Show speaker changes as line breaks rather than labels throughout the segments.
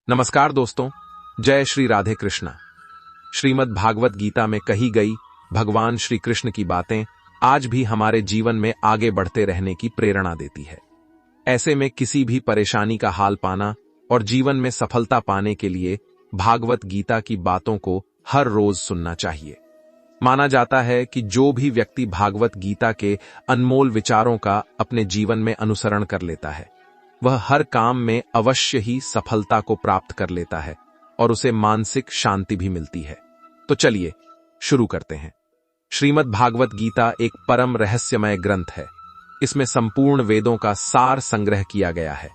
नमस्कार दोस्तों, जय श्री राधे कृष्णा। श्रीमद् भागवत गीता में कही गई भगवान श्री कृष्ण की बातें आज भी हमारे जीवन में आगे बढ़ते रहने की प्रेरणा देती है। ऐसे में किसी भी परेशानी का हाल पाना और जीवन में सफलता पाने के लिए भागवत गीता की बातों को हर रोज सुनना चाहिए। माना जाता है कि जो भी व्यक्ति भागवत गीता के अनमोल विचारों का अपने जीवन में अनुसरण कर लेता है, वह हर काम में अवश्य ही सफलता को प्राप्त कर लेता है और उसे मानसिक शांति भी मिलती है। तो चलिए शुरू करते हैं। श्रीमद् भागवत गीता एक परम रहस्यमय ग्रंथ है। इसमें संपूर्ण वेदों का सार संग्रह किया गया है।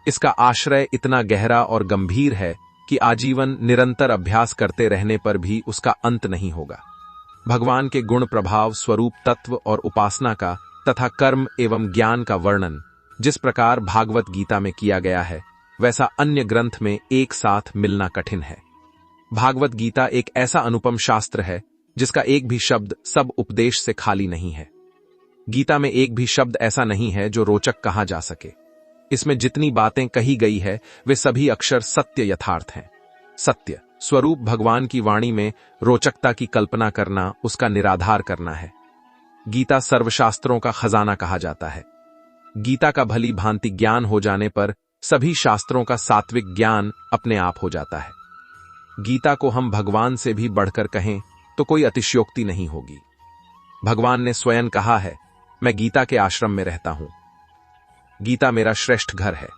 इसका आश्रय इतना गहरा और गंभीर है कि आजीवन निरंतर अभ्यास करते रहने पर भी उसका अंत नहीं होगा। भगवान के गुण, प्रभाव, स्वरूप, तत्व और उपासना का तथा कर्म एवं ज्ञान का वर्णन जिस प्रकार भागवत गीता में किया गया है, वैसा अन्य ग्रंथ में एक साथ मिलना कठिन है। भागवत गीता एक ऐसा अनुपम शास्त्र है जिसका एक भी शब्द सब उपदेश से खाली नहीं है। गीता में एक भी शब्द ऐसा नहीं है जो रोचक कहा जा सके। इसमें जितनी बातें कही गई है वे सभी अक्षर सत्य यथार्थ हैं। सत्य स्वरूप भगवान की वाणी में रोचकता की कल्पना करना उसका निराधार करना है। गीता सर्वशास्त्रों का खजाना कहा जाता है। गीता का भली भांति ज्ञान हो जाने पर सभी शास्त्रों का सात्विक ज्ञान अपने आप हो जाता है। गीता को हम भगवान से भी बढ़कर कहें तो कोई अतिशयोक्ति नहीं होगी। भगवान ने स्वयं कहा है, मैं गीता के आश्रम में रहता हूं। गीता मेरा श्रेष्ठ घर है।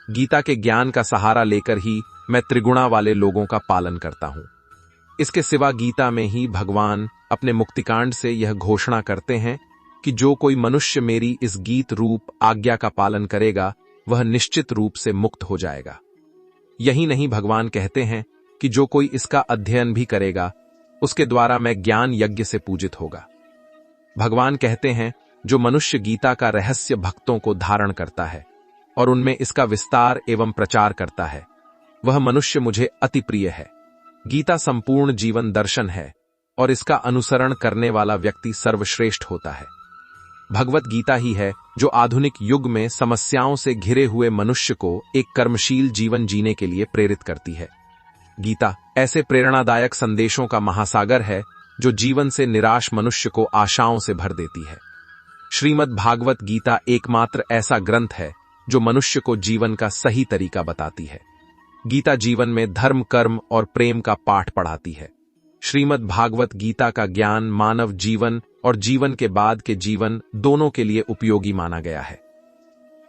गीता के ज्ञान का सहारा लेकर ही मैं त्रिगुणा वाले लोगों का पालन करता हूं। इसके सिवा गीता में ही भगवान अपने मुक्तिकांड से यह घोषणा करते हैं कि जो कोई मनुष्य मेरी इस गीत रूप आज्ञा का पालन करेगा वह निश्चित रूप से मुक्त हो जाएगा। यही नहीं, भगवान कहते हैं कि जो कोई इसका अध्ययन भी करेगा उसके द्वारा मैं ज्ञान यज्ञ से पूजित होगा। भगवान कहते हैं, जो मनुष्य गीता का रहस्य भक्तों को धारण करता है और उनमें इसका विस्तार एवं प्रचार करता है, वह मनुष्य मुझे अति प्रिय है। गीता संपूर्ण जीवन दर्शन है और इसका अनुसरण करने वाला व्यक्ति सर्वश्रेष्ठ होता है। भगवत गीता ही है जो आधुनिक युग में समस्याओं से घिरे हुए मनुष्य को एक कर्मशील जीवन जीने के लिए प्रेरित करती है। गीता ऐसे प्रेरणादायक संदेशों का महासागर है जो जीवन से निराश मनुष्य को आशाओं से भर देती है। श्रीमद् भागवत गीता एकमात्र ऐसा ग्रंथ है जो मनुष्य को जीवन का सही तरीका बताती है। गीता जीवन में धर्म, कर्म और प्रेम का पाठ पढ़ाती है। श्रीमद् भागवत गीता का ज्ञान मानव जीवन और जीवन के बाद के जीवन दोनों के लिए उपयोगी माना गया है।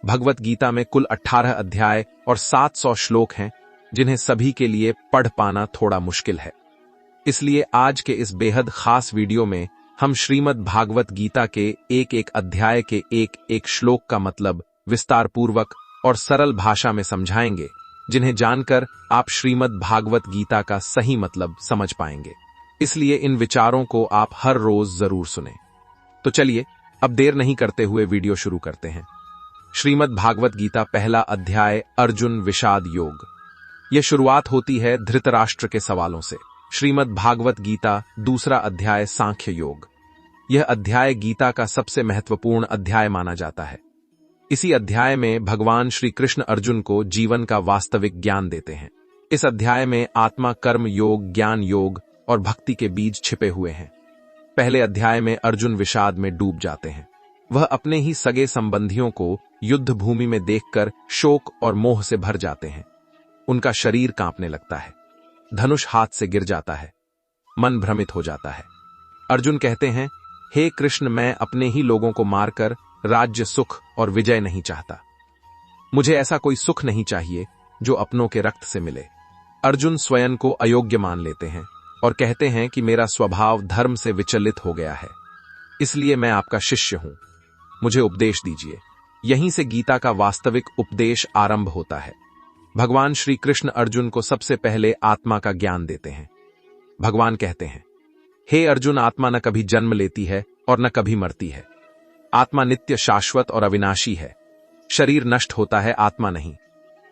भगवत गीता में कुल 18 अध्याय और 700 श्लोक हैं, जिन्हें सभी के लिए पढ़ पाना थोड़ा मुश्किल है। इसलिए आज के इस बेहद खास वीडियो में हम श्रीमद् भागवत गीता के एक एक अध्याय के एक एक श्लोक का मतलब विस्तार पूर्वक और सरल भाषा में समझाएंगे, जिन्हें जानकर आप श्रीमद् भागवत गीता का सही मतलब समझ पाएंगे। इसलिए इन विचारों को आप हर रोज जरूर सुनें। तो चलिए अब देर नहीं करते हुए वीडियो शुरू करते हैं। श्रीमद् भागवत गीता पहला अध्याय, अर्जुन विषाद योग। यह शुरुआत होती है धृतराष्ट्र के सवालों से। श्रीमद् भागवत गीता दूसरा अध्याय, सांख्य योग। यह अध्याय गीता का सबसे महत्वपूर्ण अध्याय माना जाता है। इसी अध्याय में भगवान श्री कृष्ण अर्जुन को जीवन का वास्तविक ज्ञान देते हैं। इस अध्याय में आत्मा, कर्म योग, ज्ञान योग और भक्ति के बीज छिपे हुए हैं। पहले अध्याय में अर्जुन विषाद में डूब जाते हैं। वह अपने ही सगे संबंधियों को युद्ध भूमि में देखकर शोक और मोह से भर जाते हैं। उनका शरीर कांपने लगता है, धनुष हाथ से गिर जाता है, मन भ्रमित हो जाता है। अर्जुन कहते हैं, हे कृष्ण, मैं अपने ही लोगों को मारकर राज्य, सुख और विजय नहीं चाहता। मुझे ऐसा कोई सुख नहीं चाहिए जो अपनों के रक्त से मिले। अर्जुन स्वयं को अयोग्य मान लेते हैं और कहते हैं कि मेरा स्वभाव धर्म से विचलित हो गया है, इसलिए मैं आपका शिष्य हूं, मुझे उपदेश दीजिए। यहीं से गीता का वास्तविक उपदेश आरंभ होता है। भगवान श्री कृष्ण अर्जुन को सबसे पहले आत्मा का ज्ञान देते हैं। भगवान कहते हैं, हे अर्जुन, आत्मा न कभी जन्म लेती है और न कभी मरती है। आत्मा नित्य, शाश्वत और अविनाशी है। शरीर नष्ट होता है, आत्मा नहीं।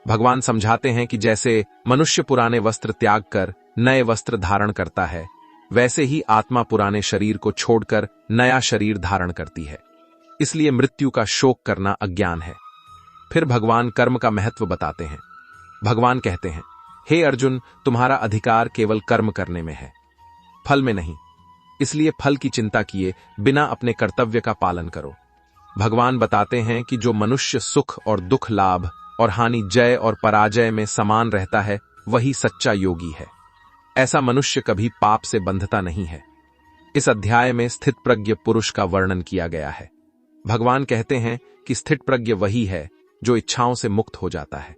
भगवान समझाते हैं कि जैसे मनुष्य पुराने वस्त्र त्याग कर नए वस्त्र धारण करता है, वैसे ही आत्मा पुराने शरीर को छोड़कर नया शरीर धारण करती है। इसलिए मृत्यु का शोक करना अज्ञान है। फिर भगवान कर्म का महत्व बताते हैं। भगवान कहते हैं, हे अर्जुन, तुम्हारा अधिकार केवल कर्म करने में है, फल में नहीं। इसलिए फल की चिंता किए बिना अपने कर्तव्य का पालन करो। भगवान बताते हैं कि जो मनुष्य सुख और दुख, लाभ और हानि, जय और पराजय में समान रहता है, वही सच्चा योगी है। ऐसा मनुष्य कभी पाप से बंधता नहीं है। इस अध्याय में स्थितप्रज्ञ पुरुष का वर्णन किया गया है। भगवान कहते हैं कि स्थितप्रज्ञ वही है जो इच्छाओं से मुक्त हो जाता है,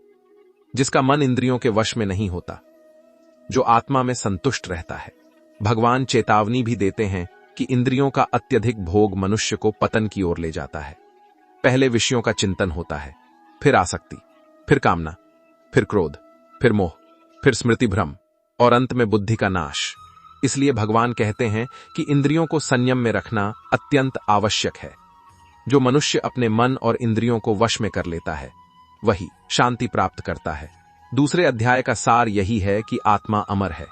जिसका मन इंद्रियों के वश में नहीं होता, जो आत्मा में संतुष्ट रहता है। भगवान चेतावनी भी देते हैं कि इंद्रियों का अत्यधिक भोग मनुष्य को पतन की ओर ले जाता है। पहले विषयों का चिंतन होता है, फिर आसक्ति, फिर कामना, फिर क्रोध, फिर मोह, फिर स्मृति भ्रम और अंत में बुद्धि का नाश। इसलिए भगवान कहते हैं कि इंद्रियों को संयम में रखना अत्यंत आवश्यक है। जो मनुष्य अपने मन और इंद्रियों को वश में कर लेता है, वही शांति प्राप्त करता है। दूसरे अध्याय का सार यही है कि आत्मा अमर है।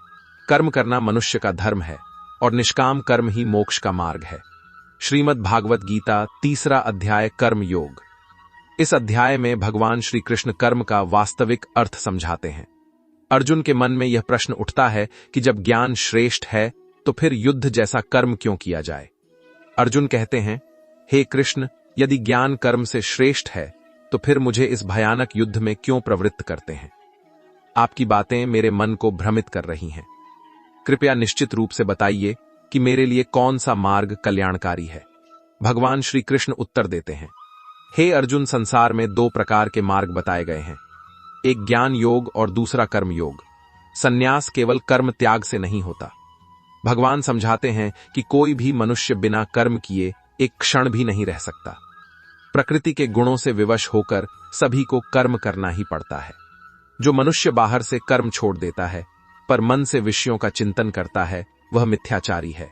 कर्म करना मनुष्य का धर्म है और निष्काम कर्म ही मोक्ष का मार्ग है। श्रीमद् भागवत गीता 3 अध्याय कर्म योग। इस अध्याय में भगवान श्री कृष्ण कर्म का वास्तविक अर्थ समझाते हैं। अर्जुन के मन में यह प्रश्न उठता है कि जब ज्ञान श्रेष्ठ है तो फिर युद्ध जैसा कर्म क्यों किया जाए। अर्जुन कहते हैं, हे कृष्ण, यदि ज्ञान कर्म से श्रेष्ठ है तो फिर मुझे इस भयानक युद्ध में क्यों प्रवृत्त करते हैं। आपकी बातें मेरे मन को भ्रमित कर रही हैं। कृपया निश्चित रूप से बताइए कि मेरे लिए कौन सा मार्ग कल्याणकारी है। भगवान श्री कृष्ण उत्तर देते हैं, हे अर्जुन, संसार में 2 प्रकार के मार्ग बताए गए हैं, एक ज्ञान योग और दूसरा कर्म योग। संन्यास केवल कर्म त्याग से नहीं होता। भगवान समझाते हैं कि कोई भी मनुष्य बिना कर्म किए एक क्षण भी नहीं रह सकता। प्रकृति के गुणों से विवश होकर सभी को कर्म करना ही पड़ता है। जो मनुष्य बाहर से कर्म छोड़ देता है पर मन से विषयों का चिंतन करता है, वह मिथ्याचारी है।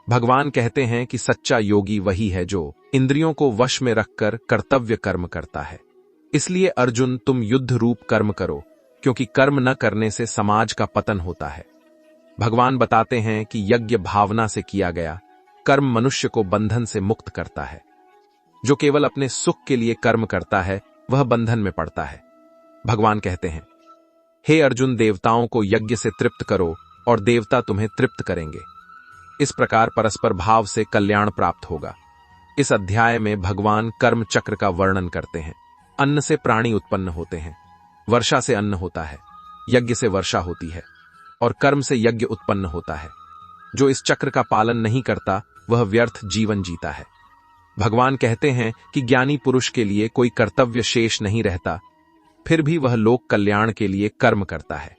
भगवान कहते हैं कि सच्चा योगी वही है जो इंद्रियों को वश में रखकर कर्तव्य कर्म करता है। इसलिए अर्जुन, तुम युद्ध रूप कर्म करो, क्योंकि कर्म न करने से समाज का पतन होता है। भगवान बताते हैं कि यज्ञ भावना से किया गया कर्म मनुष्य को बंधन से मुक्त करता है। जो केवल अपने सुख के लिए कर्म करता है, वह बंधन में पड़ता है। भगवान कहते हैं, हे अर्जुन, देवताओं को यज्ञ से तृप्त करो और देवता तुम्हें तृप्त करेंगे। इस प्रकार परस्पर भाव से कल्याण प्राप्त होगा। इस अध्याय में भगवान कर्म चक्र का वर्णन करते हैं। अन्न से प्राणी उत्पन्न होते हैं, वर्षा से अन्न होता है, यज्ञ से वर्षा होती है और कर्म से यज्ञ उत्पन्न होता है। जो इस चक्र का पालन नहीं करता, वह व्यर्थ जीवन जीता है। भगवान कहते हैं कि ज्ञानी पुरुष के लिए कोई कर्तव्य शेष नहीं रहता, फिर भी वह लोक कल्याण के लिए कर्म करता है।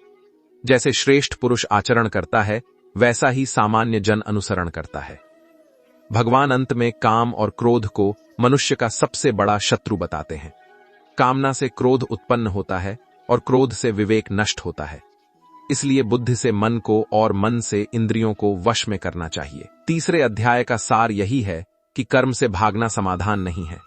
जैसे श्रेष्ठ पुरुष आचरण करता है, वैसा ही सामान्य जन अनुसरण करता है। भगवान अंत में काम और क्रोध को मनुष्य का सबसे बड़ा शत्रु बताते हैं। कामना से क्रोध उत्पन्न होता है और क्रोध से विवेक नष्ट होता है। इसलिए बुद्धि से मन को और मन से इंद्रियों को वश में करना चाहिए। तीसरे अध्याय का सार यही है कि कर्म से भागना समाधान नहीं है।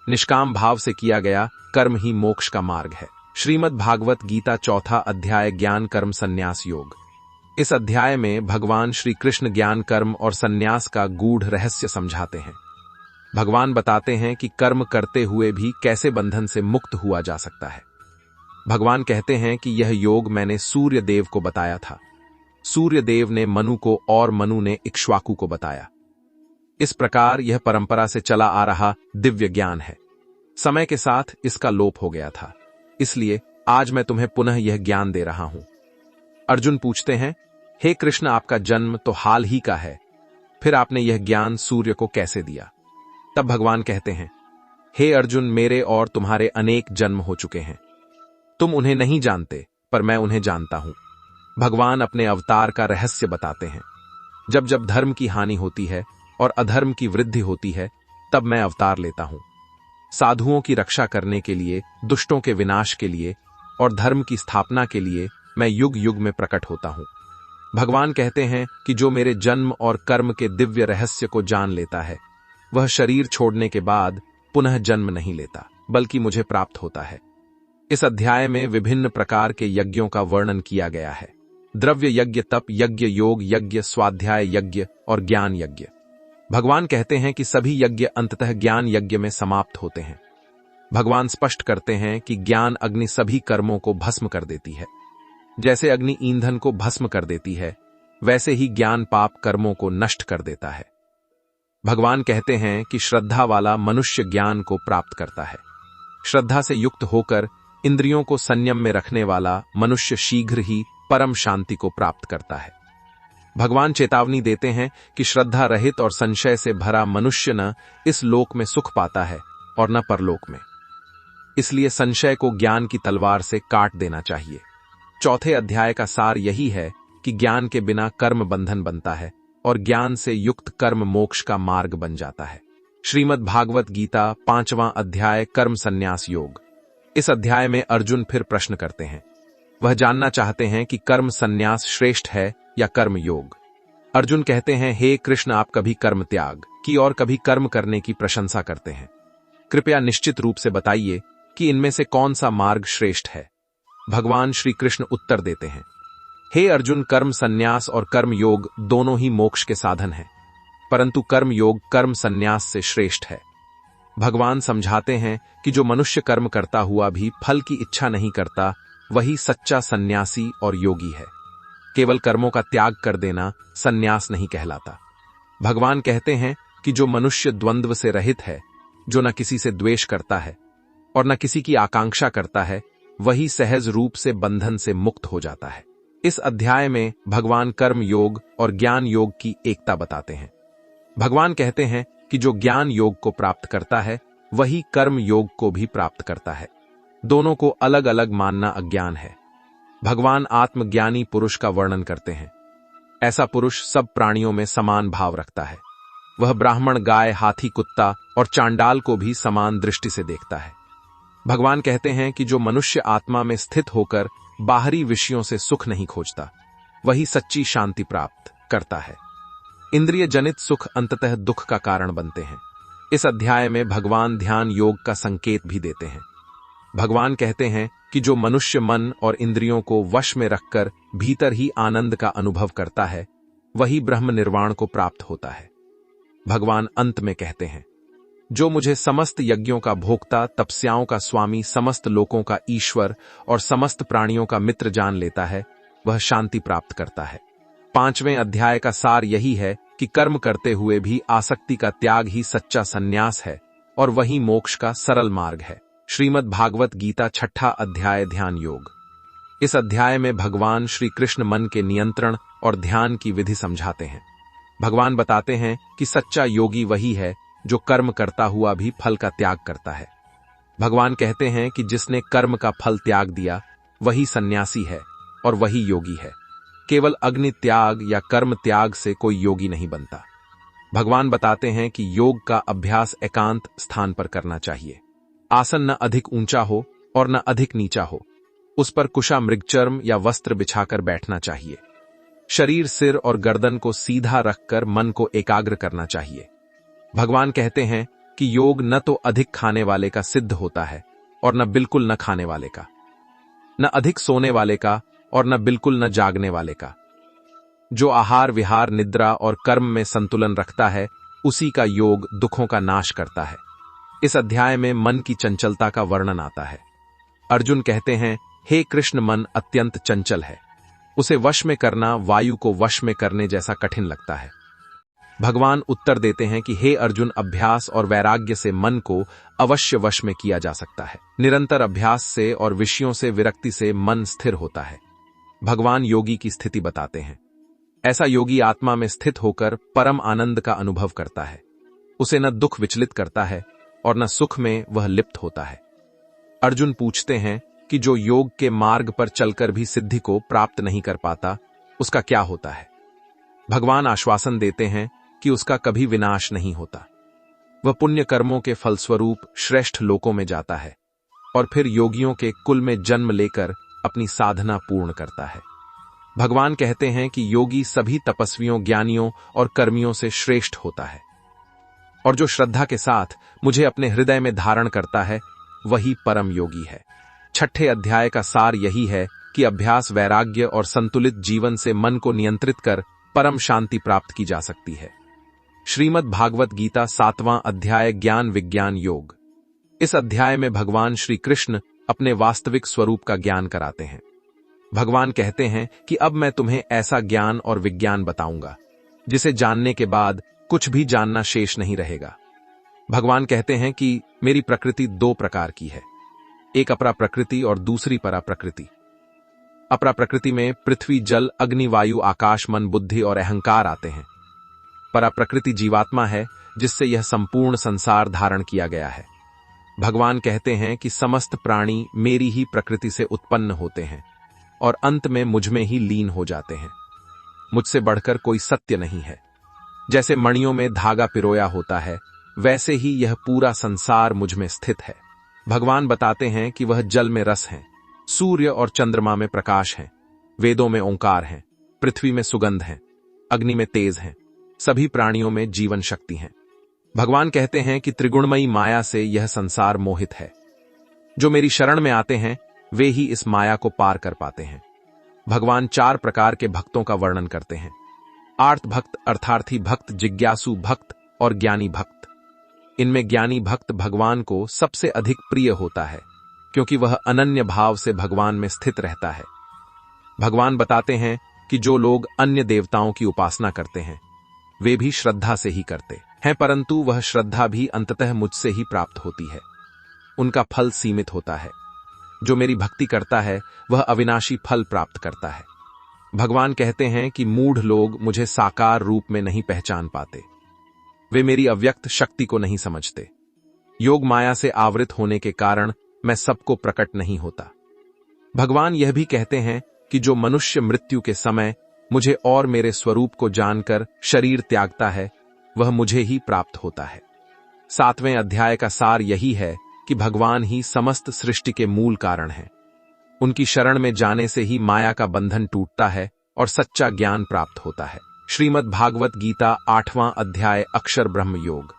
निष्काम भाव से किया गया कर्म ही मोक्ष का मार्ग है। श्रीमद् भागवत गीता 4 अध्याय ज्ञान कर्म संन्यास योग। इस अध्याय में भगवान श्री कृष्ण ज्ञान कर्म और संन्यास का गूढ़ रहस्य समझाते हैं। भगवान बताते हैं कि कर्म करते हुए भी कैसे बंधन से मुक्त हुआ जा सकता है। भगवान कहते हैं कि यह योग मैंने सूर्य देव को बताया था। सूर्य देव ने मनु को और मनु ने इक्ष्वाकु को बताया। इस प्रकार यह परंपरा से चला आ रहा दिव्य ज्ञान है। समय के साथ इसका लोप हो गया था, इसलिए आज मैं तुम्हें पुनः यह ज्ञान दे रहा हूं। अर्जुन पूछते हैं, हे कृष्ण, आपका जन्म तो हाल ही का है, फिर आपने यह ज्ञान सूर्य को कैसे दिया? तब भगवान कहते हैं, हे अर्जुन, मेरे और तुम्हारे अनेक जन्म हो चुके हैं। तुम उन्हें नहीं जानते, पर मैं उन्हें जानता हूं। भगवान अपने अवतार का रहस्य बताते हैं। जब जब धर्म की हानि होती है और अधर्म की वृद्धि होती है, तब मैं अवतार लेता हूं। साधुओं की रक्षा करने के लिए, दुष्टों के विनाश के लिए और धर्म की स्थापना के लिए मैं युग युग में प्रकट होता हूं। भगवान कहते हैं कि जो मेरे जन्म और कर्म के दिव्य रहस्य को जान लेता है, वह शरीर छोड़ने के बाद पुनः जन्म नहीं लेता, बल्कि मुझे प्राप्त होता है। इस अध्याय में विभिन्न प्रकार के यज्ञों का वर्णन किया गया है। द्रव्य यज्ञ, तप यज्ञ, योग यज्ञ, स्वाध्याय यज्ञ और ज्ञान यज्ञ। भगवान कहते हैं कि सभी यज्ञ अंततः ज्ञान यज्ञ में समाप्त होते हैं। भगवान स्पष्ट करते हैं कि ज्ञान अग्नि सभी कर्मों को भस्म कर देती है। जैसे अग्नि ईंधन को भस्म कर देती है, वैसे ही ज्ञान पाप कर्मों को नष्ट कर देता है। भगवान कहते हैं कि श्रद्धा वाला मनुष्य ज्ञान को प्राप्त करता है। श्रद्धा से युक्त होकर इंद्रियों को संयम में रखने वाला मनुष्य शीघ्र ही परम शांति को प्राप्त करता है। भगवान चेतावनी देते हैं कि श्रद्धा रहित और संशय से भरा मनुष्य न इस लोक में सुख पाता है और न परलोक में। इसलिए संशय को ज्ञान की तलवार से काट देना चाहिए। चौथे अध्याय का सार यही है कि ज्ञान के बिना कर्म बंधन बनता है और ज्ञान से युक्त कर्म मोक्ष का मार्ग बन जाता है। श्रीमद् भागवत गीता 5वां अध्याय कर्म संन्यास योग। इस अध्याय में अर्जुन फिर प्रश्न करते हैं। वह जानना चाहते हैं कि कर्म संन्यास श्रेष्ठ है या कर्म योग। अर्जुन कहते हैं, हे कृष्ण, आप कभी कर्म त्याग की और कभी कर्म करने की प्रशंसा करते हैं। कृपया निश्चित रूप से बताइए कि इनमें से कौन सा मार्ग श्रेष्ठ है। भगवान श्री कृष्ण उत्तर देते हैं, हे अर्जुन, कर्म संन्यास और कर्म योग दोनों ही मोक्ष के साधन हैं, परंतु कर्म योग कर्म संन्यास से श्रेष्ठ है। भगवान समझाते हैं कि जो मनुष्य कर्म करता हुआ भी फल की इच्छा नहीं करता, वही सच्चा सन्यासी और योगी है। केवल कर्मों का त्याग कर देना सन्यास नहीं कहलाता। भगवान कहते हैं कि जो मनुष्य द्वंद्व से रहित है, जो न किसी से द्वेष करता है और न किसी की आकांक्षा करता है, वही सहज रूप से बंधन से मुक्त हो जाता है। इस अध्याय में भगवान कर्म योग और ज्ञान योग की एकता बताते हैं। भगवान कहते हैं कि जो ज्ञान योग को प्राप्त करता है, वही कर्म योग को भी प्राप्त करता है। दोनों को अलग अलग मानना अज्ञान है। भगवान आत्मज्ञानी पुरुष का वर्णन करते हैं। ऐसा पुरुष सब प्राणियों में समान भाव रखता है। वह ब्राह्मण, गाय, हाथी, कुत्ता और चांडाल को भी समान दृष्टि से देखता है। भगवान कहते हैं कि जो मनुष्य आत्मा में स्थित होकर बाहरी विषयों से सुख नहीं खोजता, वही सच्ची शांति प्राप्त करता है। इंद्रिय जनित सुख अंततः दुख का कारण बनते हैं। इस अध्याय में भगवान ध्यान योग का संकेत भी देते हैं। भगवान कहते हैं कि जो मनुष्य मन और इंद्रियों को वश में रखकर भीतर ही आनंद का अनुभव करता है, वही ब्रह्म निर्वाण को प्राप्त होता है। भगवान अंत में कहते हैं, जो मुझे समस्त यज्ञों का भोक्ता, तपस्याओं का स्वामी, समस्त लोकों का ईश्वर और समस्त प्राणियों का मित्र जान लेता है, वह शांति प्राप्त करता है। 5वें अध्याय का सार यही है कि कर्म करते हुए भी आसक्ति का त्याग ही सच्चा सन्यास है और वही मोक्ष का सरल मार्ग है। श्रीमद् भागवत गीता 6ठा अध्याय ध्यान योग। इस अध्याय में भगवान श्री कृष्ण मन के नियंत्रण और ध्यान की विधि समझाते हैं। भगवान बताते हैं कि सच्चा योगी वही है जो कर्म करता हुआ भी फल का त्याग करता है। भगवान कहते हैं कि जिसने कर्म का फल त्याग दिया, वही सन्यासी है और वही योगी है। केवल अग्नि त्याग या कर्म त्याग से कोई योगी नहीं बनता। भगवान बताते हैं कि योग का अभ्यास एकांत स्थान पर करना चाहिए। आसन न अधिक ऊंचा हो और न अधिक नीचा हो। उस पर कुशा मृगचर्म या वस्त्र बिछाकर बैठना चाहिए। शरीर, सिर और गर्दन को सीधा रखकर मन को एकाग्र करना चाहिए। भगवान कहते हैं कि योग न तो अधिक खाने वाले का सिद्ध होता है और न बिल्कुल न खाने वाले का, न अधिक सोने वाले का और न बिल्कुल न जागने वाले का। जो आहार, विहार, निद्रा और कर्म में संतुलन रखता है, उसी का योग दुखों का नाश करता है। इस अध्याय में मन की चंचलता का वर्णन आता है। अर्जुन कहते हैं, हे कृष्ण, मन अत्यंत चंचल है। उसे वश में करना वायु को वश में करने जैसा कठिन लगता है। भगवान उत्तर देते हैं कि हे अर्जुन, अभ्यास और वैराग्य से मन को अवश्य वश में किया जा सकता है। निरंतर अभ्यास से और विषयों से विरक्ति से मन स्थिर होता है। भगवान योगी की स्थिति बताते हैं। ऐसा योगी आत्मा में स्थित होकर परम आनंद का अनुभव करता है। उसे न दुख विचलित करता है और न सुख में वह लिप्त होता है। अर्जुन पूछते हैं कि जो योग के मार्ग पर चलकर भी सिद्धि को प्राप्त नहीं कर पाता, उसका क्या होता है। भगवान आश्वासन देते हैं कि उसका कभी विनाश नहीं होता। वह पुण्य कर्मों के फलस्वरूप श्रेष्ठ लोकों में जाता है और फिर योगियों के कुल में जन्म लेकर अपनी साधना पूर्ण करता है। भगवान कहते हैं कि योगी सभी तपस्वियों, ज्ञानियों और कर्मियों से श्रेष्ठ होता है और जो श्रद्धा के साथ मुझे अपने हृदय में धारण करता है, वही परम योगी है। 6ठे अध्याय का सार यही है कि अभ्यास, वैराग्य और संतुलित जीवन से मन को नियंत्रित कर परम शांति प्राप्त की जा सकती है। श्रीमद् भागवत गीता 7वां अध्याय ज्ञान विज्ञान योग। इस अध्याय में भगवान श्री कृष्ण अपने वास्तविक स्वरूप का ज्ञान कराते हैं। भगवान कहते हैं कि अब मैं तुम्हें ऐसा ज्ञान और विज्ञान बताऊंगा जिसे जानने के बाद कुछ भी जानना शेष नहीं रहेगा। भगवान कहते हैं कि मेरी प्रकृति दो प्रकार की है, एक अपरा प्रकृति और दूसरी परा प्रकृति। अपरा प्रकृति में पृथ्वी, जल, अग्नि, वायु, आकाश, मन, बुद्धि और अहंकार आते हैं। परा प्रकृति जीवात्मा है जिससे यह संपूर्ण संसार धारण किया गया है। भगवान कहते हैं कि समस्त प्राणी मेरी ही प्रकृति से उत्पन्न होते हैं और अंत में मुझ में ही लीन हो जाते हैं। मुझसे बढ़कर कोई सत्य नहीं है। जैसे मणियों में धागा पिरोया होता है, वैसे ही यह पूरा संसार मुझ में स्थित है। भगवान बताते हैं कि वह जल में रस हैं, सूर्य और चंद्रमा में प्रकाश हैं, वेदों में ओंकार हैं, पृथ्वी में सुगंध हैं, अग्नि में तेज हैं, सभी प्राणियों में जीवन शक्ति है। भगवान कहते हैं कि त्रिगुणमयी माया से यह संसार मोहित है। जो मेरी शरण में आते हैं वे ही इस माया को पार कर पाते हैं। भगवान 4 प्रकार के भक्तों का वर्णन करते हैं: आर्त भक्त, अर्थार्थी भक्त, जिज्ञासु भक्त और ज्ञानी भक्त। इनमें ज्ञानी भक्त भगवान को सबसे अधिक प्रिय होता है क्योंकि वह अनन्य भाव से भगवान में स्थित रहता है। भगवान बताते हैं कि जो लोग अन्य देवताओं की उपासना करते हैं वे भी श्रद्धा से ही करते हैं, परंतु वह श्रद्धा भी अंततः मुझसे ही प्राप्त होती है। उनका फल सीमित होता है। जो मेरी भक्ति करता है वह अविनाशी फल प्राप्त करता है। भगवान कहते हैं कि मूढ़ लोग मुझे साकार रूप में नहीं पहचान पाते। वे मेरी अव्यक्त शक्ति को नहीं समझते। योग माया से आवृत होने के कारण मैं सबको प्रकट नहीं होता। भगवान यह भी कहते हैं कि जो मनुष्य मृत्यु के समय मुझे और मेरे स्वरूप को जानकर शरीर त्यागता है वह मुझे ही प्राप्त होता है। 7वें अध्याय का सार यही है कि भगवान ही समस्त सृष्टि के मूल कारण हैं। उनकी शरण में जाने से ही माया का बंधन टूटता है और सच्चा ज्ञान प्राप्त होता है। श्रीमद् भागवत गीता 8वां अध्याय अक्षर ब्रह्म योग।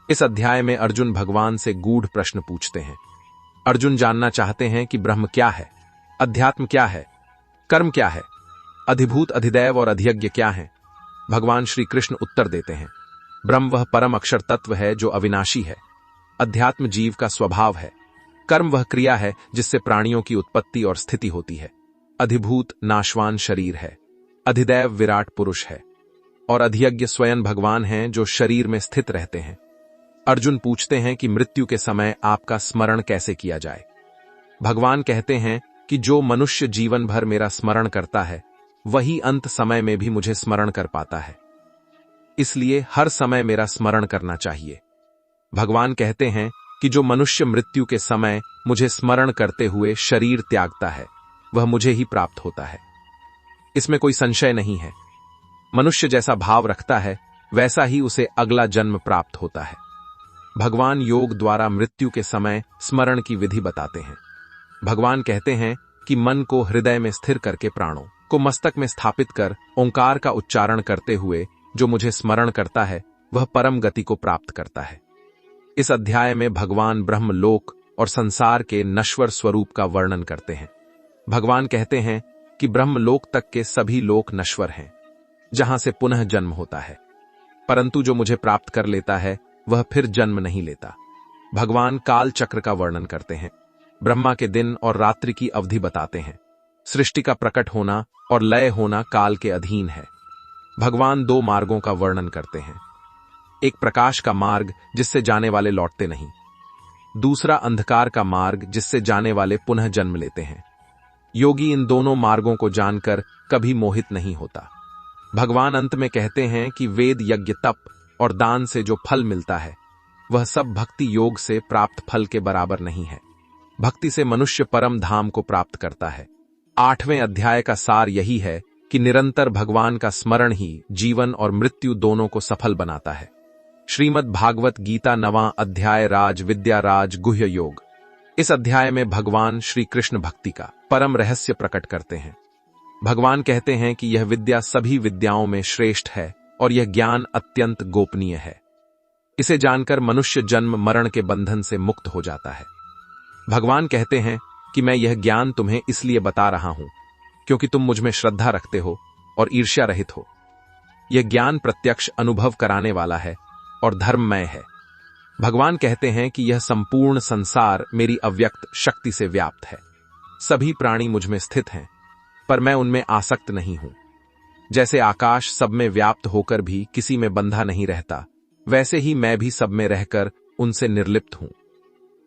इस अध्याय में अर्जुन भगवान से गूढ़ प्रश्न पूछते हैं। अर्जुन जानना चाहते हैं कि ब्रह्म क्या है, अध्यात्म क्या है, कर्म क्या है, अधिभूत, अधिदैव और अधियज्ञ क्या है। भगवान श्री कृष्ण उत्तर देते हैं, ब्रह्म वह परम अक्षर तत्व है जो अविनाशी है। अध्यात्म जीव का स्वभाव है। कर्म वह क्रिया है जिससे प्राणियों की उत्पत्ति और स्थिति होती है। अधिभूत नाशवान शरीर है। अधिदैव विराट पुरुष है और अधियज्ञ स्वयं भगवान हैं जो शरीर में स्थित रहते हैं। अर्जुन पूछते हैं कि मृत्यु के समय आपका स्मरण कैसे किया जाए। भगवान कहते हैं कि जो मनुष्य जीवन भर मेरा स्मरण करता है वही अंत समय में भी मुझे स्मरण कर पाता है। इसलिए हर समय मेरा स्मरण करना चाहिए। भगवान कहते हैं कि जो मनुष्य मृत्यु के समय मुझे स्मरण करते हुए शरीर त्यागता है वह मुझे ही प्राप्त होता है। इसमें कोई संशय नहीं है। मनुष्य जैसा भाव रखता है वैसा ही उसे अगला जन्म प्राप्त होता है। भगवान योग द्वारा मृत्यु के समय स्मरण की विधि बताते हैं। भगवान कहते हैं कि मन को हृदय में स्थिर करके प्राणों को मस्तक में स्थापित कर ओंकार का उच्चारण करते हुए जो मुझे स्मरण करता है वह परम गति को प्राप्त करता है। इस अध्याय में भगवान ब्रह्मलोक और संसार के नश्वर स्वरूप का वर्णन करते हैं। भगवान कहते हैं कि ब्रह्मलोक तक के सभी लोक नश्वर हैं जहां से पुनः जन्म होता है, परंतु जो मुझे प्राप्त कर लेता है वह फिर जन्म नहीं लेता। भगवान काल चक्र का वर्णन करते हैं। ब्रह्मा के दिन और रात्रि की अवधि बताते हैं। सृष्टि का प्रकट होना और लय होना काल के अधीन है। भगवान 2 मार्गों का वर्णन करते हैं। एक प्रकाश का मार्ग जिससे जाने वाले लौटते नहीं, दूसरा अंधकार का मार्ग जिससे जाने वाले पुनः जन्म लेते हैं। योगी इन दोनों मार्गों को जानकर कभी मोहित नहीं होता। भगवान अंत में कहते हैं कि वेद, यज्ञ, तप और दान से जो फल मिलता है वह सब भक्ति योग से प्राप्त फल के बराबर नहीं है। भक्ति से मनुष्य परम धाम को प्राप्त करता है। 8वें अध्याय का सार यही है कि निरंतर भगवान का स्मरण ही जीवन और मृत्यु दोनों को सफल बनाता है। श्रीमद् भागवत गीता 9वां अध्याय राज विद्या राज गुह्य योग। इस अध्याय में भगवान श्री कृष्ण भक्ति का परम रहस्य प्रकट करते हैं। भगवान कहते हैं कि यह विद्या सभी विद्याओं में श्रेष्ठ है और यह ज्ञान अत्यंत गोपनीय है। इसे जानकर मनुष्य जन्म मरण के बंधन से मुक्त हो जाता है। भगवान कहते हैं कि मैं यह ज्ञान तुम्हें इसलिए बता रहा हूं क्योंकि तुम मुझ में श्रद्धा रखते हो और ईर्ष्या रहित हो। यह ज्ञान प्रत्यक्ष अनुभव कराने वाला है और धर्ममय है। भगवान कहते हैं कि यह संपूर्ण संसार मेरी अव्यक्त शक्ति से व्याप्त है। सभी प्राणी मुझ में स्थित हैं, पर मैं उनमें आसक्त नहीं हूं। जैसे आकाश सब में व्याप्त होकर भी किसी में बंधा नहीं रहता, वैसे ही मैं भी सब में रहकर उनसे निर्लिप्त हूं।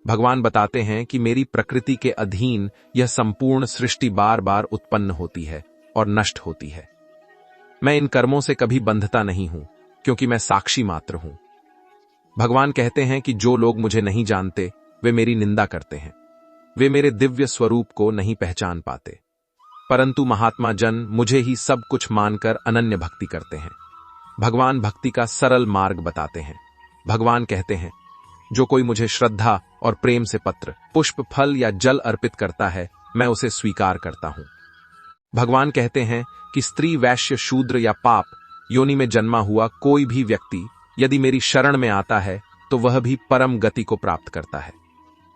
भगवान बताते हैं कि मेरी प्रकृति के अधीन यह संपूर्ण सृष्टि बार बार उत्पन्न होती है और नष्ट होती है। मैं इन कर्मों से कभी बंधता नहीं हूं, क्योंकि मैं साक्षी मात्र हूं। भगवान कहते हैं कि जो लोग मुझे नहीं जानते वे मेरी निंदा करते हैं, वे मेरे दिव्य स्वरूप को नहीं पहचान पाते। परंतु महात्मा जन मुझे ही सब कुछ मानकर अनन्य भक्ति करते हैं। भगवान भक्ति का सरल मार्ग बताते हैं। भगवान कहते हैं, जो कोई मुझे श्रद्धा और प्रेम से पत्र, पुष्प, फल या जल अर्पित करता है, मैं उसे स्वीकार करता हूं। भगवान कहते हैं कि स्त्री, वैश्य, शूद्र या पाप योनि में जन्मा हुआ कोई भी व्यक्ति यदि मेरी शरण में आता है तो वह भी परम गति को प्राप्त करता है।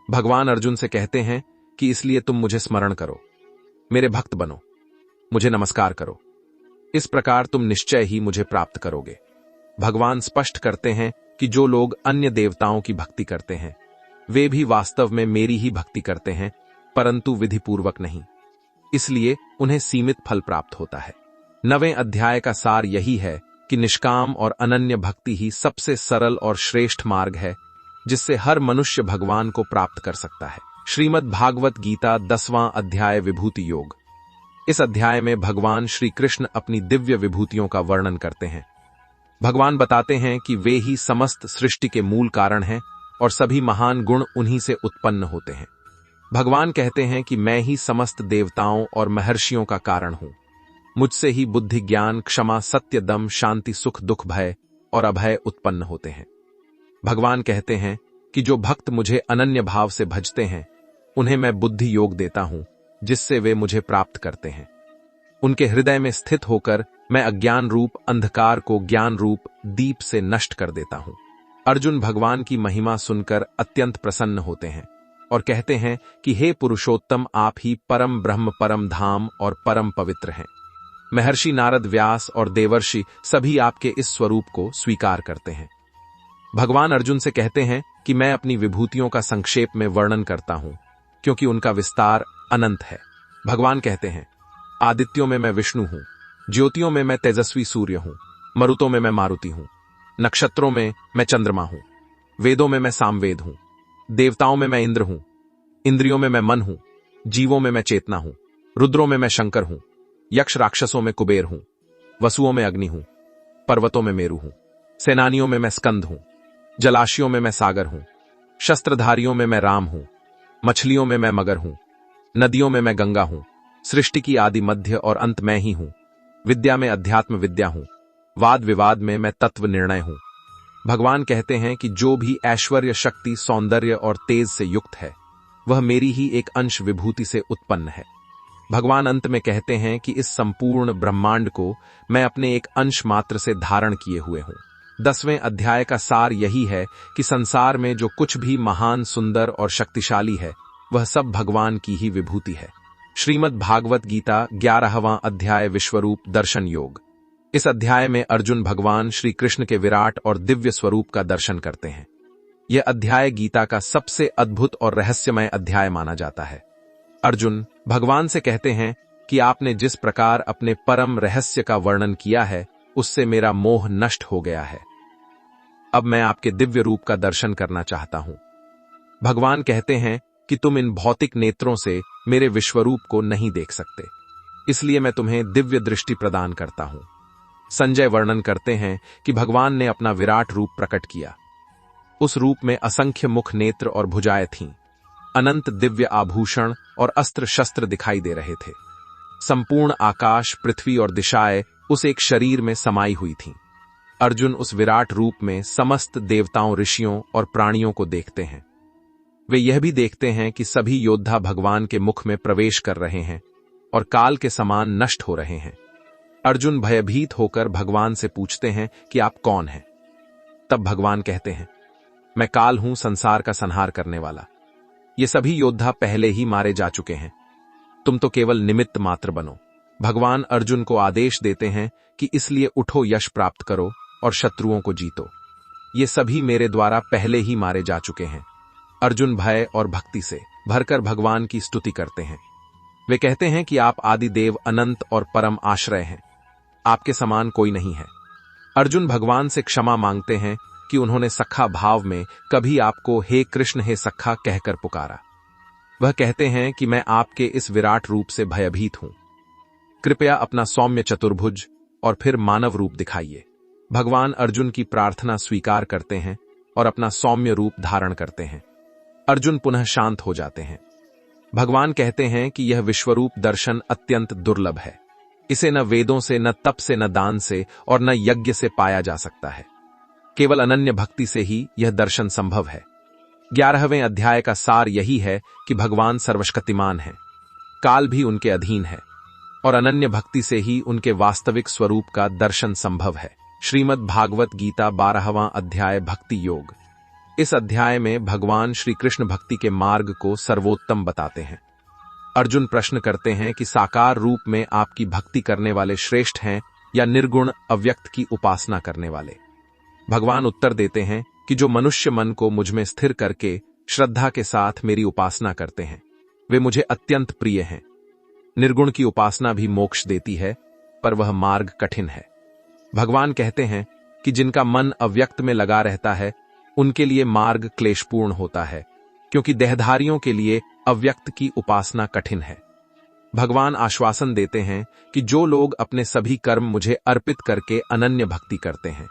भगवान अर्जुन से कहते हैं कि इसलिए तुम मुझे स्मरण करो, मेरे भक्त बनो, मुझे नमस्कार करो। इस प्रकार तुम निश्चय ही मुझे प्राप्त करोगे। भगवान स्पष्ट करते हैं कि जो लोग अन्य देवताओं की भक्ति करते हैं वे भी वास्तव में मेरी ही भक्ति करते हैं, परंतु विधिपूर्वक नहीं। इसलिए उन्हें सीमित फल प्राप्त होता है। 9वें अध्याय का सार यही है कि निष्काम और अनन्य भक्ति ही सबसे सरल और श्रेष्ठ मार्ग है जिससे हर मनुष्य भगवान को प्राप्त कर सकता है। श्रीमद् भागवत गीता 10वां अध्याय विभूति योग। इस अध्याय में भगवान श्री कृष्ण अपनी दिव्य विभूतियों का वर्णन करते हैं। भगवान बताते हैं कि वे ही समस्त सृष्टि के मूल कारण हैं और सभी महान गुण उन्हीं से उत्पन्न होते हैं। भगवान कहते हैं कि मैं ही समस्त देवताओं और महर्षियों का कारण हूं। मुझसे ही बुद्धि, ज्ञान, क्षमा, सत्य, दम, शांति, सुख, दुख, भय और अभय उत्पन्न होते हैं। भगवान कहते हैं कि जो भक्त मुझे अनन्य भाव से भजते हैं उन्हें मैं बुद्धि योग देता हूं, जिससे वे मुझे प्राप्त करते हैं। उनके हृदय में स्थित होकर मैं अज्ञान रूप अंधकार को ज्ञान रूप दीप से नष्ट कर देता हूं। अर्जुन भगवान की महिमा सुनकर अत्यंत प्रसन्न होते हैं और कहते हैं कि हे पुरुषोत्तम, आप ही परम ब्रह्म, परम धाम और परम पवित्र हैं। महर्षि नारद, व्यास और देवर्षि सभी आपके इस स्वरूप को स्वीकार करते हैं। भगवान अर्जुन से कहते हैं कि मैं अपनी विभूतियों का संक्षेप में वर्णन करता हूं, क्योंकि उनका विस्तार अनंत है। भगवान कहते हैं, आदित्यों में मैं विष्णु हूं, ज्योतियों में मैं तेजस्वी सूर्य हूं, मरुतों में मैं मारुति हूं, नक्षत्रों में मैं चंद्रमा हूं, वेदों में मैं सामवेद हूं, देवताओं में मैं इंद्र हूं, इंद्रियों में मैं मन हूं, जीवों में मैं चेतना हूं, रुद्रों में मैं शंकर हूं, यक्ष राक्षसों में कुबेर हूं, वसुओं में अग्नि हूं, पर्वतों में मेरु हूं, सेनानियों में मैं स्कंद हूं, जलाशयों में मैं सागर हूं, शस्त्रधारियों में मैं राम हूं, मछलियों में मैं मगर हूं, नदियों में मैं गंगा हूं, सृष्टि की आदि, मध्य और अंत मैं ही हूं, विद्या में अध्यात्म विद्या हूं, वाद विवाद में मैं तत्व निर्णय हूं। भगवान कहते हैं कि जो भी ऐश्वर्य, शक्ति, सौंदर्य और तेज से युक्त है वह मेरी ही एक अंश विभूति से उत्पन्न है। भगवान अंत में कहते हैं कि इस संपूर्ण ब्रह्मांड को मैं अपने एक अंश मात्र से धारण किए हुए हूं। 10वें अध्याय का सार यही है कि संसार में जो कुछ भी महान, सुंदर और शक्तिशाली है वह सब भगवान की ही विभूति है। श्रीमद् भागवत गीता 11वां अध्याय विश्वरूप दर्शन योग। इस अध्याय में अर्जुन भगवान श्री कृष्ण के विराट और दिव्य स्वरूप का दर्शन करते हैं। यह अध्याय गीता का सबसे अद्भुत और रहस्यमय अध्याय माना जाता है। अर्जुन भगवान से कहते हैं कि आपने जिस प्रकार अपने परम रहस्य का वर्णन किया है उससे मेरा मोह नष्ट हो गया है। अब मैं आपके दिव्य रूप का दर्शन करना चाहता हूं। भगवान कहते हैं कि तुम इन भौतिक नेत्रों से मेरे विश्वरूप को नहीं देख सकते, इसलिए मैं तुम्हें दिव्य दृष्टि प्रदान करता हूं। संजय वर्णन करते हैं कि भगवान ने अपना विराट रूप प्रकट किया। उस रूप में असंख्य मुख, नेत्र और भुजाएं थीं। अनंत दिव्य आभूषण और अस्त्र शस्त्र दिखाई दे रहे थे। संपूर्ण आकाश, पृथ्वी और दिशाएं उस एक शरीर में समाई हुई थीं। अर्जुन उस विराट रूप में समस्त देवताओं, ऋषियों और प्राणियों को देखते हैं। वे यह भी देखते हैं कि सभी योद्धा भगवान के मुख में प्रवेश कर रहे हैं और काल के समान नष्ट हो रहे हैं। अर्जुन भयभीत होकर भगवान से पूछते हैं कि आप कौन हैं? तब भगवान कहते हैं, मैं काल हूं, संसार का संहार करने वाला। ये सभी योद्धा पहले ही मारे जा चुके हैं, तुम तो केवल निमित्त मात्र बनो। भगवान अर्जुन को आदेश देते हैं कि इसलिए उठो, यश प्राप्त करो और शत्रुओं को जीतो। ये सभी मेरे द्वारा पहले ही मारे जा चुके हैं। अर्जुन भय और भक्ति से भरकर भगवान की स्तुति करते हैं। वे कहते हैं कि आप आदिदेव, अनंत और परम आश्रय हैं, आपके समान कोई नहीं है। अर्जुन भगवान से क्षमा मांगते हैं कि उन्होंने सखा भाव में कभी आपको हे कृष्ण, हे सखा कहकर पुकारा। वह कहते हैं कि मैं आपके इस विराट रूप से भयभीत हूं, कृपया अपना सौम्य चतुर्भुज और फिर मानव रूप दिखाइए। भगवान अर्जुन की प्रार्थना स्वीकार करते हैं और अपना सौम्य रूप धारण करते हैं। अर्जुन पुनः शांत हो जाते हैं। भगवान कहते हैं कि यह विश्वरूप दर्शन अत्यंत दुर्लभ है। इसे न वेदों से, न तप से, न दान से और न यज्ञ से पाया जा सकता है। केवल अनन्य भक्ति से ही यह दर्शन संभव है। 11वें अध्याय का सार यही है कि भगवान सर्वशक्तिमान हैं, काल भी उनके अधीन है और अनन्य भक्ति से ही उनके वास्तविक स्वरूप का दर्शन संभव है। श्रीमद् भागवत गीता 12वां अध्याय भक्ति योग। इस अध्याय में भगवान श्री कृष्ण भक्ति के मार्ग को सर्वोत्तम बताते हैं। अर्जुन प्रश्न करते हैं कि साकार रूप में आपकी भक्ति करने वाले श्रेष्ठ हैं या निर्गुण अव्यक्त की उपासना करने वाले। भगवान उत्तर देते हैं कि जो मनुष्य मन को मुझ में स्थिर करके श्रद्धा के साथ मेरी उपासना करते हैं, वे मुझे अत्यंत प्रिय हैं। निर्गुण की उपासना भी मोक्ष देती है, पर वह मार्ग कठिन है। भगवान कहते हैं कि जिनका मन अव्यक्त में लगा रहता है, उनके लिए मार्ग क्लेशपूर्ण होता है, क्योंकि देहधारियों के लिए अव्यक्त की उपासना कठिन है। भगवान आश्वासन देते हैं कि जो लोग अपने सभी कर्म मुझे अर्पित करके अनन्य भक्ति करते हैं,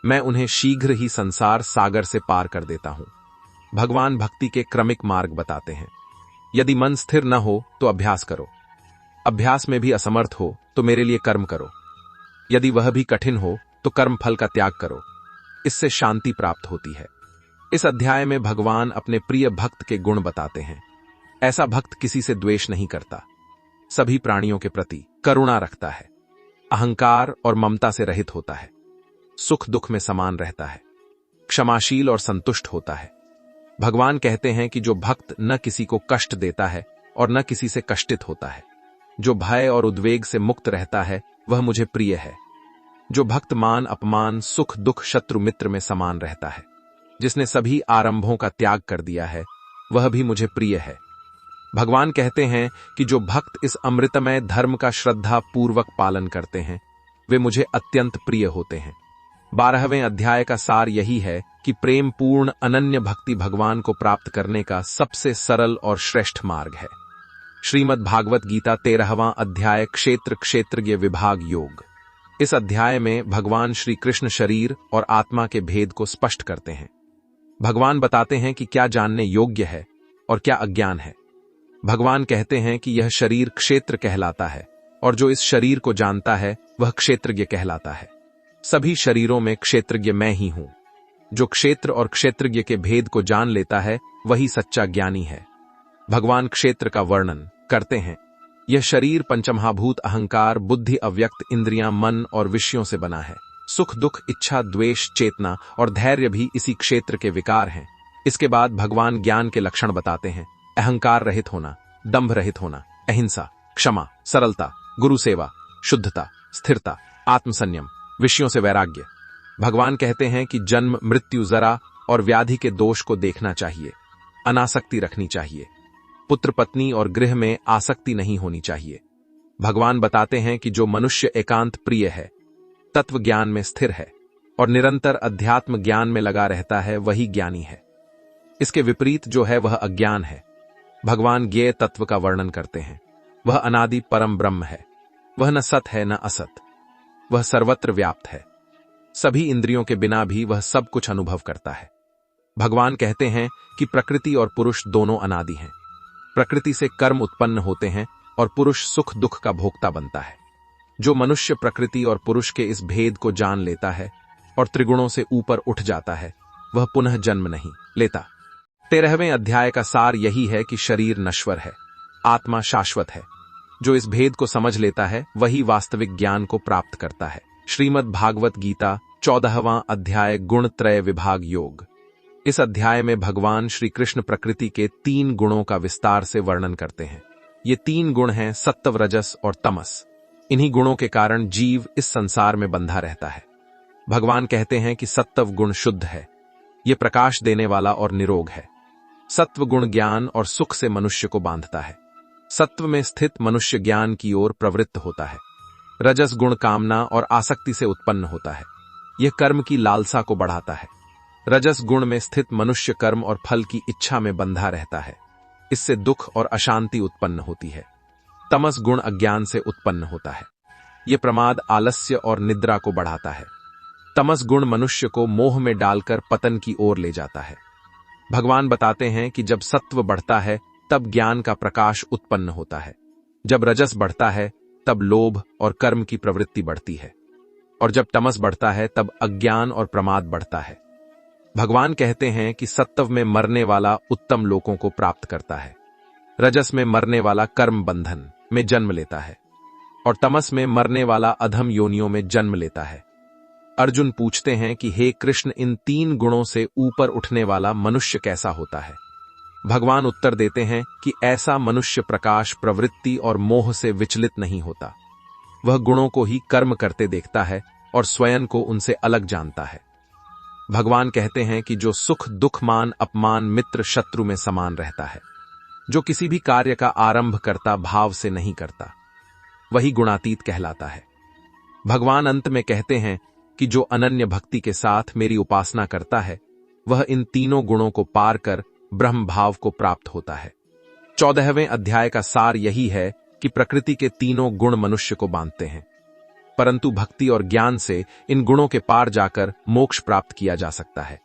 मैं उन्हें शीघ्र ही संसार सागर से पार कर देता हूं। भगवान भक्ति के क्रमिक मार्ग बताते हैं। यदि मन स्थिर न हो तो अभ्यास करो, अभ्यास में भी असमर्थ हो तो मेरे लिए कर्म करो, यदि वह भी कठिन हो तो कर्म फल का त्याग करो, इससे शांति प्राप्त होती है। इस अध्याय में भगवान अपने प्रिय भक्त के गुण बताते हैं। ऐसा भक्त किसी से द्वेष नहीं करता, सभी प्राणियों के प्रति करुणा रखता है, अहंकार और ममता से रहित होता है, सुख दुख में समान रहता है, क्षमाशील और संतुष्ट होता है। भगवान कहते हैं कि जो भक्त न किसी को कष्ट देता है और न किसी से कष्टित होता है, जो भय और उद्वेग से मुक्त रहता है, वह मुझे प्रिय है। जो भक्त मान अपमान, सुख दुख, शत्रु मित्र में समान रहता है, जिसने सभी आरंभों का त्याग कर दिया है, वह भी मुझे प्रिय है। भगवान कहते हैं कि जो भक्त इस अमृतमय धर्म का श्रद्धा पूर्वक पालन करते हैं, वे मुझे अत्यंत प्रिय होते हैं। 12वें अध्याय का सार यही है कि प्रेम पूर्ण अनन्य भक्ति भगवान को प्राप्त करने का सबसे सरल और श्रेष्ठ मार्ग है। श्रीमद् भागवत गीता 13वां अध्याय क्षेत्र क्षेत्रज्ञ विभाग योग। इस अध्याय में भगवान श्री कृष्ण शरीर और आत्मा के भेद को स्पष्ट करते हैं। भगवान बताते हैं कि क्या जानने योग्य है और क्या अज्ञान है। भगवान कहते हैं कि यह शरीर क्षेत्र कहलाता है और जो इस शरीर को जानता है वह क्षेत्रज्ञ कहलाता है। सभी शरीरों में क्षेत्रज्ञ मैं ही हूं। जो क्षेत्र और क्षेत्रज्ञ के भेद को जान लेता है वही सच्चा ज्ञानी है। भगवान क्षेत्र का वर्णन करते हैं। यह शरीर पंचमहाभूत अहंकार, बुद्धि, अव्यक्त इंद्रियां, मन और विषयों से बना है। सुख दुख, इच्छा, द्वेष, चेतना और धैर्य भी इसी क्षेत्र के विकार हैं। इसके बाद भगवान ज्ञान के लक्षण बताते हैं। अहंकार रहित होना, दंभ रहित होना, अहिंसा, क्षमा, सरलता, गुरु सेवा, शुद्धता, स्थिरता, आत्मसंयम, विषयों से वैराग्य। भगवान कहते हैं कि जन्म, मृत्यु, जरा और व्याधि के दोष को देखना चाहिए, अनासक्ति रखनी चाहिए, पुत्र पत्नी और गृह में आसक्ति नहीं होनी चाहिए। भगवान बताते हैं कि जो मनुष्य एकांत प्रिय है, तत्व ज्ञान में स्थिर है और निरंतर अध्यात्म ज्ञान में लगा रहता है, वही ज्ञानी है। इसके विपरीत जो है वह अज्ञान है। भगवान ज्ञेय तत्व का वर्णन करते हैं। वह अनादि परम ब्रह्म है। वह न सत है न असत, वह सर्वत्र व्याप्त है। सभी इंद्रियों के बिना भी वह सब कुछ अनुभव करता है। भगवान कहते हैं कि प्रकृति और पुरुष दोनों अनादि हैं। प्रकृति से कर्म उत्पन्न होते हैं और पुरुष सुख दुख का भोक्ता बनता है। जो मनुष्य प्रकृति और पुरुष के इस भेद को जान लेता है और त्रिगुणों से ऊपर उठ जाता है, वह पुनः जन्म नहीं लेता। 13वें अध्याय का सार यही है कि शरीर नश्वर है, आत्मा शाश्वत है। जो इस भेद को समझ लेता है वही वास्तविक ज्ञान को प्राप्त करता है। श्रीमद् भागवत गीता 14वां अध्याय गुण त्रय विभाग योग। इस अध्याय में भगवान श्री कृष्ण प्रकृति के 3 गुणों का विस्तार से वर्णन करते हैं। ये 3 गुण हैं सत्व, रजस और तमस। इन्हीं गुणों के कारण जीव इस संसार में बंधा रहता है। भगवान कहते हैं कि सत्व गुण शुद्ध है, ये प्रकाश देने वाला और निरोग है। सत्व गुण ज्ञान और सुख से मनुष्य को बांधता है। सत्व में स्थित मनुष्य ज्ञान की ओर प्रवृत्त होता है। रजस गुण कामना और आसक्ति से उत्पन्न होता है, यह कर्म की लालसा को बढ़ाता है। रजस गुण में स्थित मनुष्य कर्म और फल की इच्छा में बंधा रहता है, इससे दुख और अशांति उत्पन्न होती है। तमस गुण अज्ञान से उत्पन्न होता है, यह प्रमाद, आलस्य और निद्रा को बढ़ाता है। तमस गुण मनुष्य को मोह में डालकर पतन की ओर ले जाता है। भगवान बताते हैं कि जब सत्व बढ़ता है तब ज्ञान का प्रकाश उत्पन्न होता है, जब रजस बढ़ता है तब लोभ और कर्म की प्रवृत्ति बढ़ती है, और जब तमस बढ़ता है तब अज्ञान और प्रमाद बढ़ता है। भगवान कहते हैं कि सत्व में मरने वाला उत्तम लोकों को प्राप्त करता है, रजस में मरने वाला कर्म बंधन में जन्म लेता है, और तमस में मरने वाला अधम योनियों में जन्म लेता है। अर्जुन पूछते हैं कि हे कृष्ण, इन 3 गुणों से ऊपर उठने वाला मनुष्य कैसा होता है? भगवान उत्तर देते हैं कि ऐसा मनुष्य प्रकाश, प्रवृत्ति और मोह से विचलित नहीं होता। वह गुणों को ही कर्म करते देखता है और स्वयं को उनसे अलग जानता है। भगवान कहते हैं कि जो सुख, दुख, मान, अपमान, मित्र, शत्रु में समान रहता है, जो किसी भी कार्य का आरंभ करता भाव से नहीं करता, वही गुणातीत कहलाता है। भगवान अंत में कहते हैं कि जो अनन्य भक्ति के साथ मेरी उपासना करता है, वह इन तीनों गुणों को पार कर ब्रह्म भाव को प्राप्त होता है। 14वें अध्याय का सार यही है कि प्रकृति के तीनों गुण मनुष्य को बांधते हैं, परंतु भक्ति और ज्ञान से इन गुणों के पार जाकर मोक्ष प्राप्त किया जा सकता है।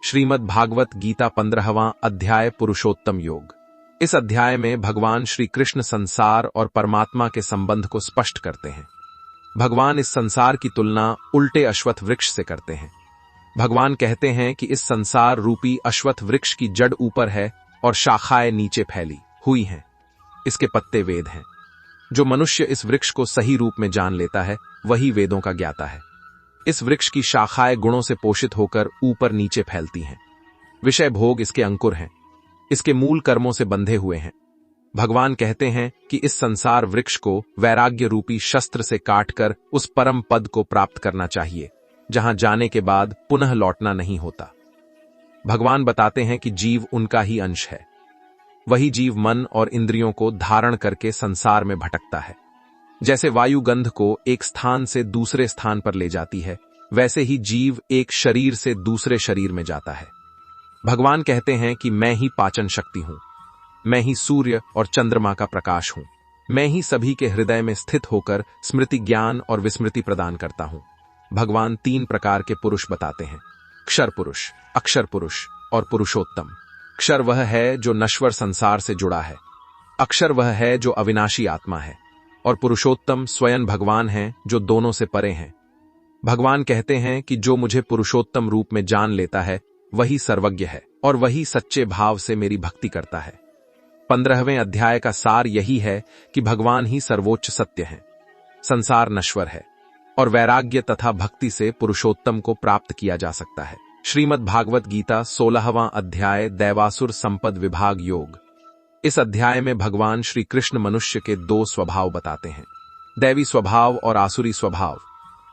श्रीमद् भागवत गीता 15वां अध्याय, पुरुषोत्तम योग। इस अध्याय में भगवान श्री कृष्ण संसार और परमात्मा के संबंध को स्पष्ट करते हैं। भगवान इस संसार की तुलना उल्टे अश्वत्थ वृक्ष से करते हैं। भगवान कहते हैं कि इस संसार रूपी अश्वत्थ वृक्ष की जड़ ऊपर है और शाखाएं नीचे फैली हुई हैं। इसके पत्ते वेद हैं। जो मनुष्य इस वृक्ष को सही रूप में जान लेता है, वही वेदों का ज्ञाता है। इस वृक्ष की शाखाएं गुणों से पोषित होकर ऊपर नीचे फैलती हैं। विषय भोग इसके अंकुर हैं, इसके मूल कर्मों से बंधे हुए हैं। भगवान कहते हैं कि इस संसार वृक्ष को वैराग्य रूपी शस्त्र से काटकर उस परम पद को प्राप्त करना चाहिए, जहां जाने के बाद पुनः लौटना नहीं होता। भगवान बताते हैं कि जीव उनका ही अंश है। वही जीव मन और इंद्रियों को धारण करके संसार में भटकता है। जैसे वायु गंध को एक स्थान से दूसरे स्थान पर ले जाती है, वैसे ही जीव एक शरीर से दूसरे शरीर में जाता है। भगवान कहते हैं कि मैं ही पाचन शक्ति हूं, मैं ही सूर्य और चंद्रमा का प्रकाश हूं, मैं ही सभी के हृदय में स्थित होकर स्मृति, ज्ञान और विस्मृति प्रदान करता हूं। भगवान 3 प्रकार के पुरुष बताते हैं: क्षर पुरुष, अक्षर पुरुष और पुरुषोत्तम। क्षर वह है जो नश्वर संसार से जुड़ा है, अक्षर वह है जो अविनाशी आत्मा है, और पुरुषोत्तम स्वयं भगवान हैं जो दोनों से परे हैं। भगवान कहते हैं कि जो मुझे पुरुषोत्तम रूप में जान लेता है, वही सर्वज्ञ है और वही सच्चे भाव से मेरी भक्ति करता है। 15वें अध्याय का सार यही है कि भगवान ही सर्वोच्च सत्य हैं। संसार नश्वर है और वैराग्य तथा भक्ति से पुरुषोत्तम को प्राप्त किया जा सकता है। श्रीमद् भागवत गीता 16वां अध्याय, दैवासुर संपद विभाग योग। इस अध्याय में भगवान श्री कृष्ण मनुष्य के 2 स्वभाव बताते हैं: दैवी स्वभाव और आसुरी स्वभाव।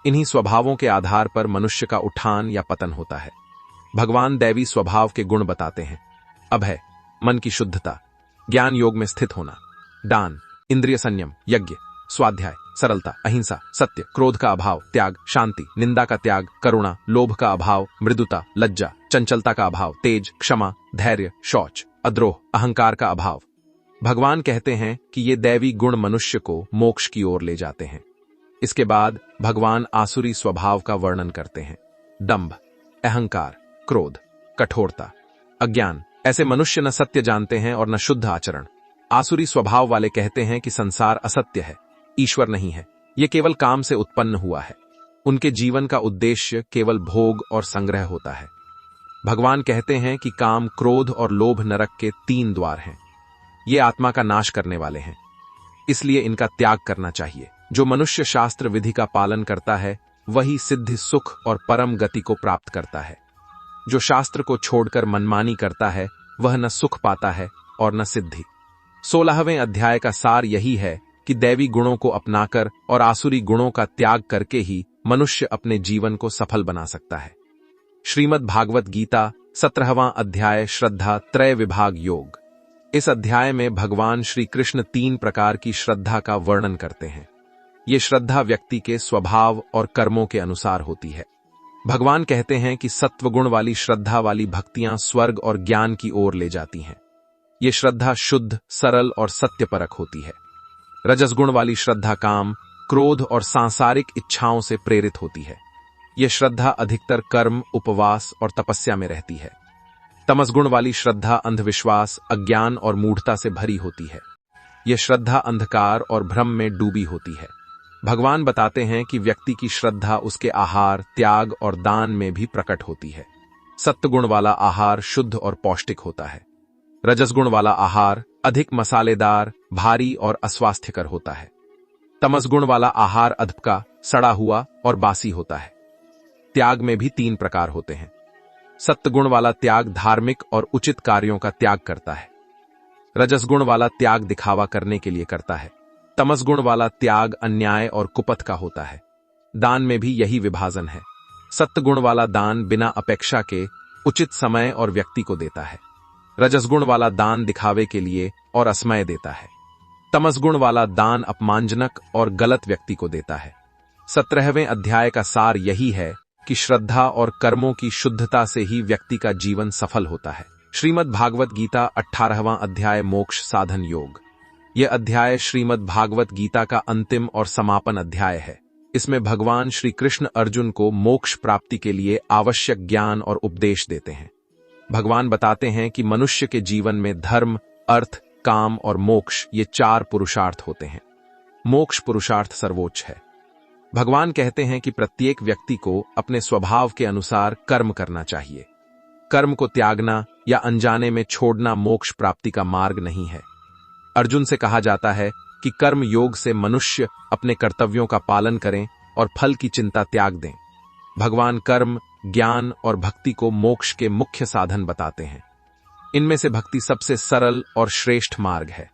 इन्हीं स्वभावों के आधार पर मनुष्य का उठान या पतन होता है। भगवान दैवी स्वभाव के गुण बताते हैं: अभय, मन की शुद्धता, ज्ञान योग में स्थित होना, दान, इंद्रिय संयम, यज्ञ, स्वाध्याय, सरलता, अहिंसा, सत्य, क्रोध का अभाव, त्याग, शांति, निंदा का त्याग, करुणा, लोभ का अभाव, मृदुता, लज्जा, चंचलता का अभाव, तेज, क्षमा, धैर्य, शौच, अद्रोह, अहंकार का अभाव। भगवान कहते हैं कि ये दैवी गुण मनुष्य को मोक्ष की ओर ले जाते हैं। इसके बाद भगवान आसुरी स्वभाव का वर्णन करते हैं: दंभ, अहंकार, क्रोध, कठोरता, अज्ञान। ऐसे मनुष्य न सत्य जानते हैं और न शुद्ध आचरण। आसुरी स्वभाव वाले कहते हैं कि संसार असत्य है, ईश्वर नहीं है, ये केवल काम से उत्पन्न हुआ है। उनके जीवन का उद्देश्य केवल भोग और संग्रह होता है। भगवान कहते हैं कि काम, क्रोध और लोभ नरक के 3 द्वार हैं। ये आत्मा का नाश करने वाले हैं, इसलिए इनका त्याग करना चाहिए। जो मनुष्य शास्त्र विधि का पालन करता है, वही सिद्धि, सुख और परम गति को प्राप्त करता है। जो शास्त्र को छोड़कर मनमानी करता है, वह न सुख पाता है और न सिद्धि। 16वें अध्याय का सार यही है कि दैवी गुणों को अपनाकर और आसुरी गुणों का त्याग करके ही मनुष्य अपने जीवन को सफल बना सकता है। श्रीमद् भागवत गीता 17वां अध्याय श्रद्धा त्रय विभाग योग। इस अध्याय में भगवान श्री कृष्ण 3 प्रकार की श्रद्धा का वर्णन करते हैं। ये श्रद्धा व्यक्ति के स्वभाव और कर्मों के अनुसार होती है। भगवान कहते हैं कि सत्वगुण वाली श्रद्धा वाली भक्तियां स्वर्ग और ज्ञान की ओर ले जाती हैं। ये श्रद्धा शुद्ध, सरल और सत्यपरक होती है। रजसगुण वाली श्रद्धा काम, क्रोध और सांसारिक इच्छाओं से प्रेरित होती है। यह श्रद्धा अधिकतर कर्म, उपवास और तपस्या में रहती है। तमसगुण वाली श्रद्धा अंधविश्वास, अज्ञान और मूढ़ता से भरी होती है। यह श्रद्धा अंधकार और भ्रम में डूबी होती है। भगवान बताते हैं कि व्यक्ति की श्रद्धा उसके आहार, त्याग और दान में भी प्रकट होती है। सत्वगुण वाला आहार शुद्ध और पौष्टिक होता है। रजसगुण वाला आहार अधिक मसालेदार, भारी और अस्वास्थ्यकर होता है। तमसगुण वाला आहार अधपका, सड़ा हुआ और बासी होता है। त्याग में भी 3 प्रकार होते हैं। सत्वगुण वाला त्याग धार्मिक और उचित कार्यों का त्याग करता है। रजसगुण वाला त्याग दिखावा करने के लिए करता है। तमसगुण वाला त्याग अन्याय और कुपथ का होता है। दान में भी यही विभाजन है। सत्वगुण वाला दान बिना अपेक्षा के उचित समय और व्यक्ति को देता है। रजसगुण वाला दान दिखावे के लिए और असमय देता है। तमसगुण वाला दान अपमानजनक और गलत व्यक्ति को देता है। 17वें अध्याय का सार यही है कि श्रद्धा और कर्मों की शुद्धता से ही व्यक्ति का जीवन सफल होता है। श्रीमद् भागवत गीता 18वां अध्याय मोक्ष साधन योग। यह अध्याय श्रीमद् भागवत गीता का अंतिम और समापन अध्याय है। इसमें भगवान श्री कृष्ण अर्जुन को मोक्ष प्राप्ति के लिए आवश्यक ज्ञान और उपदेश देते हैं। भगवान बताते हैं कि मनुष्य के जीवन में धर्म, अर्थ, काम और मोक्ष ये 4 पुरुषार्थ होते हैं। मोक्ष पुरुषार्थ सर्वोच्च है। भगवान कहते हैं कि प्रत्येक व्यक्ति को अपने स्वभाव के अनुसार कर्म करना चाहिए। कर्म को त्यागना या अनजाने में छोड़ना मोक्ष प्राप्ति का मार्ग नहीं है। अर्जुन से कहा जाता है कि कर्म योग से मनुष्य अपने कर्तव्यों का पालन करें और फल की चिंता त्याग दें। भगवान कर्म, ज्ञान और भक्ति को मोक्ष के मुख्य साधन बताते हैं। इनमें से भक्ति सबसे सरल और श्रेष्ठ मार्ग है।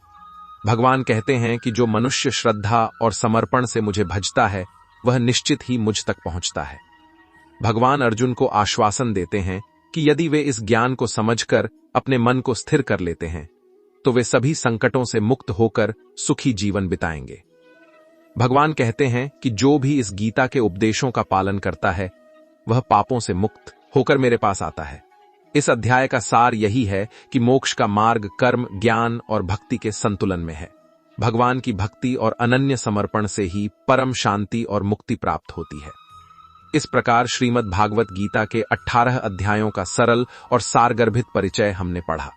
भगवान कहते हैं कि जो मनुष्य श्रद्धा और समर्पण से मुझे भजता है वह निश्चित ही मुझ तक पहुंचता है। भगवान अर्जुन को आश्वासन देते हैं कि यदि वे इस ज्ञान को समझकर अपने मन को स्थिर कर लेते हैं तो वे सभी संकटों से मुक्त होकर सुखी जीवन बिताएंगे। भगवान कहते हैं कि जो भी इस गीता के उपदेशों का पालन करता है वह पापों से मुक्त होकर मेरे पास आता है। इस अध्याय का सार यही है कि मोक्ष का मार्ग कर्म, ज्ञान और भक्ति के संतुलन में है। भगवान की भक्ति और अनन्य समर्पण से ही परम शांति और मुक्ति प्राप्त होती है। इस प्रकार श्रीमद् भागवत गीता के 18 अध्यायों का सरल और सारगर्भित परिचय हमने पढ़ा।